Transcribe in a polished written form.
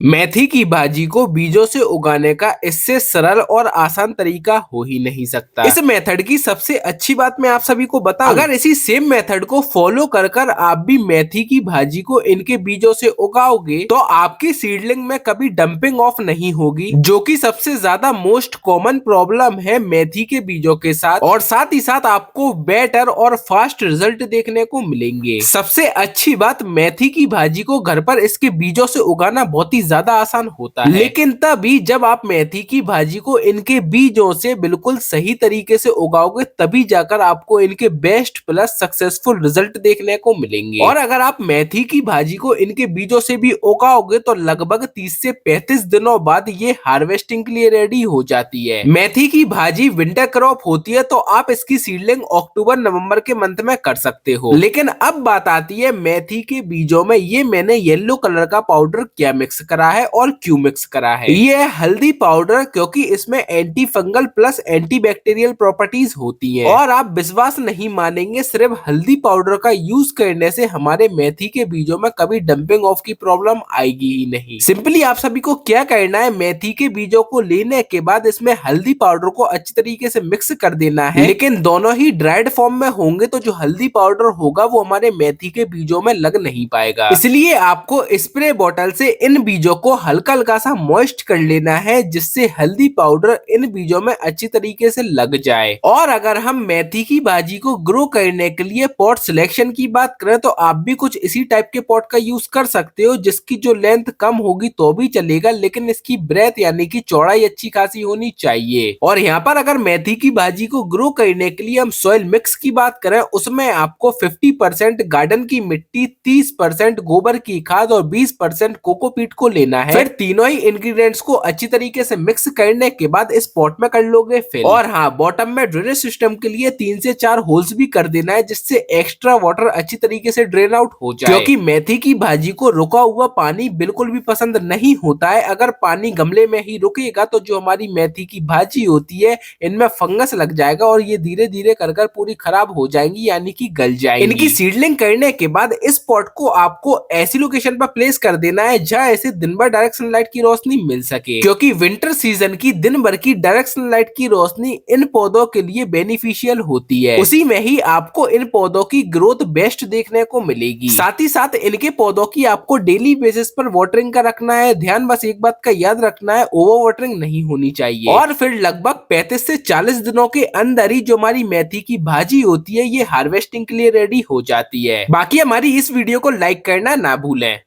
मेथी की भाजी को बीजों से उगाने का इससे सरल और आसान तरीका हो ही नहीं सकता। इस मेथड की सबसे अच्छी बात मैं आप सभी को बताऊं, अगर इसी सेम मेथड को फॉलो कर कर आप भी मेथी की भाजी को इनके बीजों से उगाओगे तो आपकी सीडलिंग में कभी डंपिंग ऑफ नहीं होगी, जो कि सबसे ज्यादा मोस्ट कॉमन प्रॉब्लम है मेथी के बीजों के साथ। और साथ ही साथ आपको बेटर और फास्ट रिजल्ट देखने को मिलेंगे। सबसे अच्छी बात, मेथी की भाजी को घर पर इसके बीजों से उगाना बहुत ही ज्यादा आसान होता है, लेकिन तभी जब आप मेथी की भाजी को इनके बीजों से बिल्कुल सही तरीके से उगाओगे तभी जाकर आपको इनके बेस्ट प्लस सक्सेसफुल रिजल्ट देखने को मिलेंगे। और अगर आप मेथी की भाजी को इनके बीजों से भी उगाओगे तो लगभग 30 से 35 दिनों बाद ये हार्वेस्टिंग के लिए रेडी हो जाती है। मेथी की भाजी विंटर क्रॉप होती है तो आप इसकी सीडलिंग अक्टूबर नवंबर के मंथ में कर सकते हो। लेकिन अब बात आती है मेथी के बीजों में ये मैंने येलो कलर का पाउडर क्या मिक्स करा है और क्यों मिक्स करा है। ये है हल्दी पाउडर, क्योंकि इसमें anti fungal plus anti bacterial properties होती हैं। और आप विश्वास नहीं मानेंगे, सिर्फ हल्दी पाउडर का यूज करने से हमारे मेथी के बीजों में कभी डंपिंग ऑफ की प्रॉब्लम आएगी ही नहीं। सिंपली आप सभी को क्या करना है, मेथी के बीजों को लेने के बाद इसमें हल्दी पाउडर को अच्छी तरीके से मिक्स कर देना है। लेकिन दोनों ही ड्राइड फॉर्म में होंगे तो जो हल्दी पाउडर होगा वो हमारे मेथी के बीजों में लग नहीं पाएगा। इसलिए आपको स्प्रे बॉटल से इन बीजों को हल्का हल्का सा मॉइस्ट कर लेना है, जिससे हल्दी पाउडर इन बीजों में अच्छी तरीके से लग जाए। और अगर हम मेथी की भाजी को ग्रो करने के लिए पॉट सिलेक्शन की बात करें तो आप भी कुछ इसी टाइप के पॉट का यूज कर सकते हो, जिसकी जो लेंथ कम होगी तो भी चलेगा, लेकिन इसकी ब्रेथ यानी कि चौड़ाई अच्छी खासी होनी चाहिए। और यहाँ पर अगर मेथी की भाजी को ग्रो करने के लिए हम सॉइल मिक्स की बात करें, उसमें आपको 50% गार्डन की मिट्टी, 30% गोबर की खाद और 20% कोकोपीट को लेना है। फिर तीनों ही इंग्रेडिएंट्स को अच्छी तरीके से मिक्स करने के बाद इस पॉट में कर लोगे फिल। और हाँ, बॉटम में ड्रेनेज सिस्टम के लिए 3 से 4 होल्स भी कर देना है, जिससे एक्स्ट्रा वाटर अच्छी तरीके से ड्रेन आउट हो जाए, क्योंकि मेथी की भाजी को रुका हुआ पानी बिल्कुल भी पसंद नहीं होता है। अगर पानी गमले में ही रुकेगा तो जो हमारी मेथी की भाजी होती है इनमें फंगस लग जाएगा और ये धीरे धीरे कर कर पूरी खराब हो जाएंगी, यानी कि गल जाएंगी। इनकी सीडलिंग करने के बाद इस पॉट को आपको ऐसी लोकेशन पर प्लेस कर देना है जहां ऐसे दिन भर डायरेक्ट सनलाइट की रोशनी मिल सके, क्योंकि विंटर सीजन की दिन भर की डायरेक्ट सनलाइट की रोशनी इन पौधों के लिए बेनिफिशियल होती है। उसी में ही आपको इन पौधों की ग्रोथ बेस्ट देखने को मिलेगी। साथ ही साथ इनके पौधों की आपको डेली बेसिस पर वाटरिंग का रखना है ध्यान। बस एक बात का याद रखना है, ओवर वाटरिंग नहीं होनी चाहिए। और फिर लगभग 35 से 40 दिनों के अंदर ही जो हमारी मेथी की भाजी होती है ये हार्वेस्टिंग के लिए रेडी हो जाती है। बाकी हमारी इस वीडियो को लाइक करना ना भूलें।